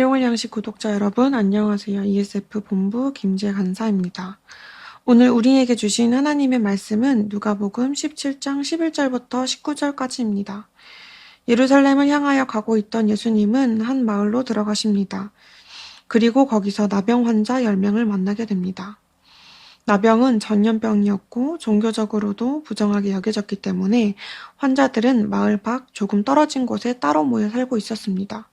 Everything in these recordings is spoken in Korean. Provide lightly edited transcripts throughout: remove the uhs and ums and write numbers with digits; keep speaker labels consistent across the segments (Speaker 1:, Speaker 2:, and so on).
Speaker 1: 일용할 양식 구독자 여러분, 안녕하세요. ESF 본부 김재 간사입니다. 오늘 우리에게 주신 하나님의 말씀은 누가복음 17장 11절부터 19절까지입니다. 예루살렘을 향하여 가고 있던 예수님은 한 마을로 들어가십니다. 그리고 거기서 나병 환자 10명을 만나게 됩니다. 나병은 전염병이었고 종교적으로도 부정하게 여겨졌기 때문에 환자들은 마을 밖 조금 떨어진 곳에 따로 모여 살고 있었습니다.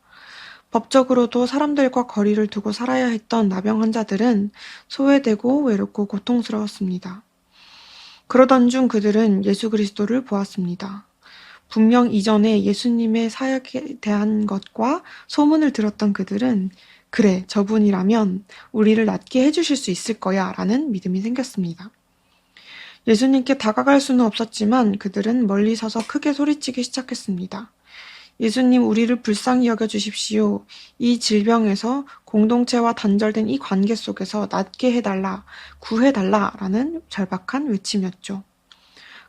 Speaker 1: 법적으로도 사람들과 거리를 두고 살아야 했던 나병 환자들은 소외되고 외롭고 고통스러웠습니다. 그러던 중 그들은 예수 그리스도를 보았습니다. 분명 이전에 예수님의 사역에 대한 것과 소문을 들었던 그들은 그래, 저분이라면 우리를 낫게 해주실 수 있을 거야 라는 믿음이 생겼습니다. 예수님께 다가갈 수는 없었지만 그들은 멀리 서서 크게 소리치기 시작했습니다. 예수님, 우리를 불쌍히 여겨주십시오. 이 질병에서 공동체와 단절된 이 관계 속에서 낫게 해달라, 구해달라 라는 절박한 외침이었죠.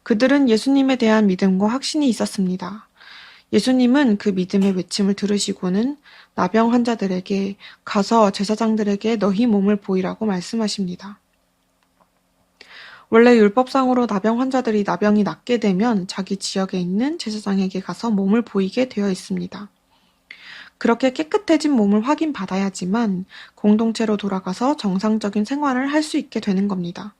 Speaker 1: 그들은 예수님에 대한 믿음과 확신이 있었습니다. 예수님은 그 믿음의 외침을 들으시고는 나병 환자들에게 가서 제사장들에게 너희 몸을 보이라고 말씀하십니다. 원래 율법상으로 나병 환자들이 나병이 낫게 되면 자기 지역에 있는 제사장에게 가서 몸을 보이게 되어 있습니다. 그렇게 깨끗해진 몸을 확인받아야지만 공동체로 돌아가서 정상적인 생활을 할 수 있게 되는 겁니다.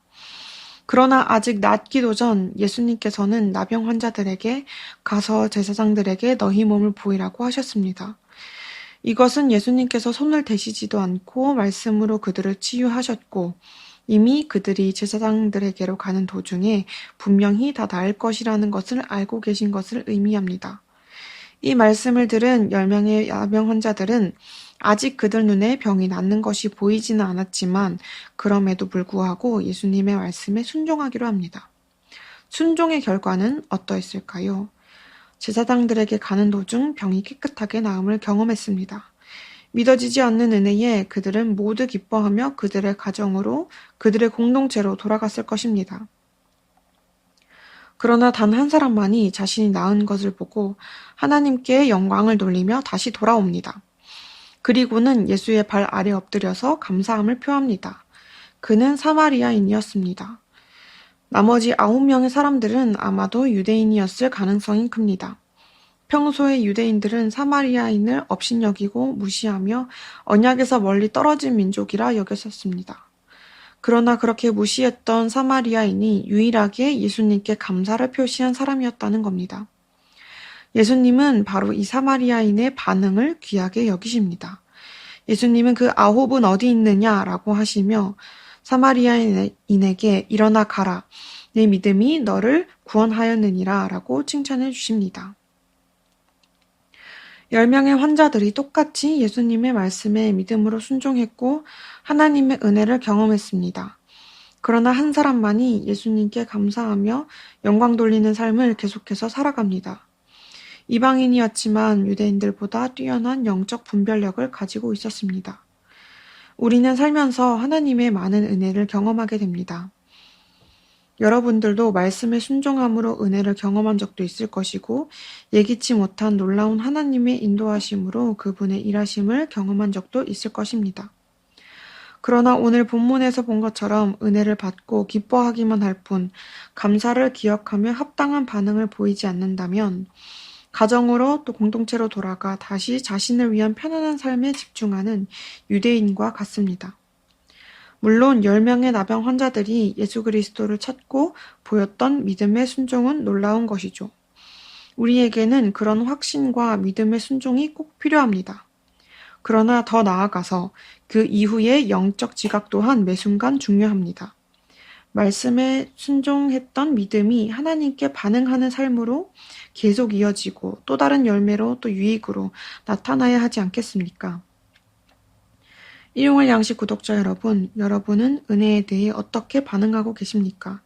Speaker 1: 그러나 아직 낫기도 전 예수님께서는 나병 환자들에게 가서 제사장들에게 너희 몸을 보이라고 하셨습니다. 이것은 예수님께서 손을 대시지도 않고 말씀으로 그들을 치유하셨고 이미 그들이 제사장들에게로 가는 도중에 분명히 다 나을 것이라는 것을 알고 계신 것을 의미합니다. 이 말씀을 들은 10명의 나병 환자들은 아직 그들 눈에 병이 낫는 것이 보이지는 않았지만 그럼에도 불구하고 예수님의 말씀에 순종하기로 합니다. 순종의 결과는 어떠했을까요? 제사장들에게 가는 도중 병이 깨끗하게 나음을 경험했습니다. 믿어지지 않는 은혜에 그들은 모두 기뻐하며 그들의 가정으로, 그들의 공동체로 돌아갔을 것입니다. 그러나 단 한 사람만이 자신이 나은 것을 보고 하나님께 영광을 돌리며 다시 돌아옵니다. 그리고는 예수의 발 아래 엎드려서 감사함을 표합니다. 그는 사마리아인이었습니다. 나머지 9명의 사람들은 아마도 유대인이었을 가능성이 큽니다. 평소에 유대인들은 사마리아인을 업신여기고 무시하며 언약에서 멀리 떨어진 민족이라 여겼었습니다. 그러나 그렇게 무시했던 사마리아인이 유일하게 예수님께 감사를 표시한 사람이었다는 겁니다. 예수님은 바로 이 사마리아인의 반응을 귀하게 여기십니다. 예수님은 그 9은 어디 있느냐라고 하시며 사마리아인에게 일어나 가라. 내 믿음이 너를 구원하였느니라 라고 칭찬해 주십니다. 10명의 환자들이 똑같이 예수님의 말씀에 믿음으로 순종했고 하나님의 은혜를 경험했습니다. 그러나 한 사람만이 예수님께 감사하며 영광 돌리는 삶을 계속해서 살아갑니다. 이방인이었지만 유대인들보다 뛰어난 영적 분별력을 가지고 있었습니다. 우리는 살면서 하나님의 많은 은혜를 경험하게 됩니다. 여러분들도 말씀에 순종함으로 은혜를 경험한 적도 있을 것이고 예기치 못한 놀라운 하나님의 인도하심으로 그분의 일하심을 경험한 적도 있을 것입니다. 그러나 오늘 본문에서 본 것처럼 은혜를 받고 기뻐하기만 할 뿐 감사를 기억하며 합당한 반응을 보이지 않는다면 가정으로 또 공동체로 돌아가 다시 자신을 위한 편안한 삶에 집중하는 유대인과 같습니다. 물론 10명의 나병 환자들이 예수 그리스도를 찾고 보였던 믿음의 순종은 놀라운 것이죠. 우리에게는 그런 확신과 믿음의 순종이 꼭 필요합니다. 그러나 더 나아가서 그 이후의 영적 지각 또한 매 순간 중요합니다. 말씀에 순종했던 믿음이 하나님께 반응하는 삶으로 계속 이어지고 또 다른 열매로 또 유익으로 나타나야 하지 않겠습니까? 일용할 양식 구독자 여러분, 여러분은 은혜에 대해 어떻게 반응하고 계십니까?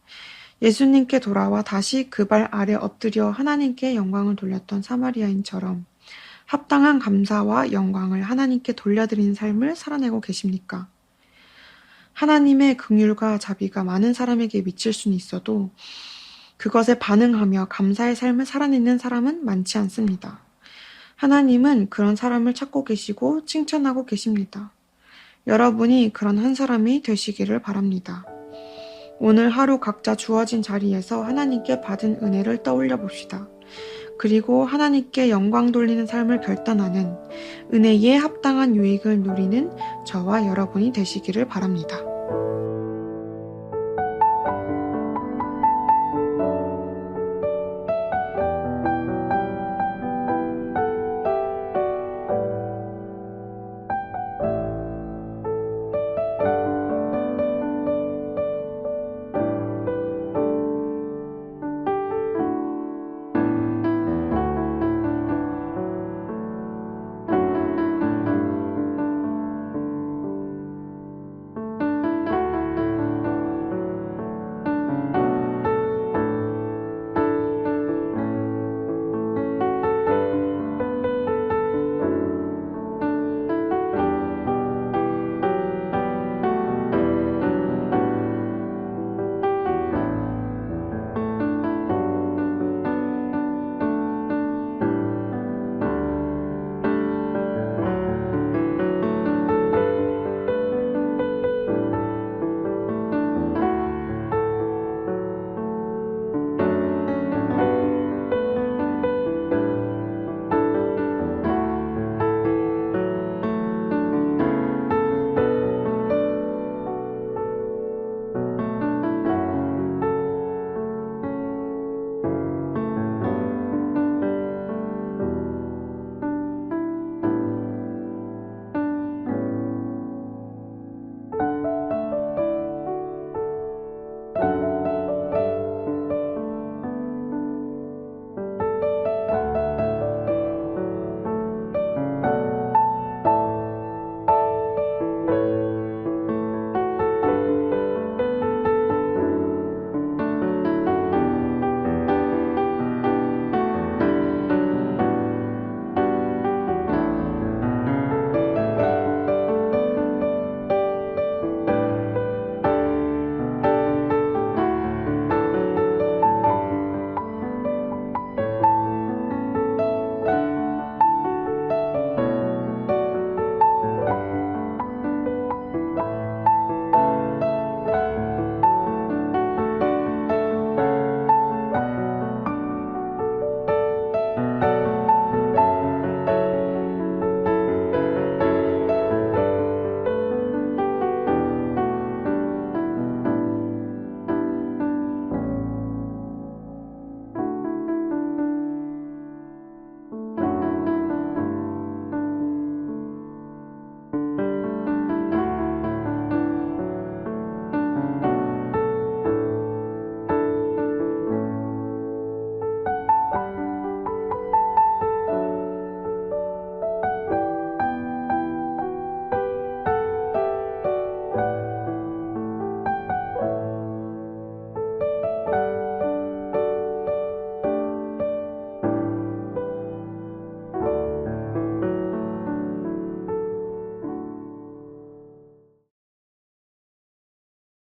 Speaker 1: 예수님께 돌아와 다시 그 발 아래 엎드려 하나님께 영광을 돌렸던 사마리아인처럼 합당한 감사와 영광을 하나님께 돌려드리는 삶을 살아내고 계십니까? 하나님의 긍휼과 자비가 많은 사람에게 미칠 수는 있어도 그것에 반응하며 감사의 삶을 살아내는 사람은 많지 않습니다. 하나님은 그런 사람을 찾고 계시고 칭찬하고 계십니다. 여러분이 그런 한 사람이 되시기를 바랍니다. 오늘 하루 각자 주어진 자리에서 하나님께 받은 은혜를 떠올려 봅시다. 그리고 하나님께 영광 돌리는 삶을 결단하는 은혜에 합당한 유익을 누리는 저와 여러분이 되시기를 바랍니다.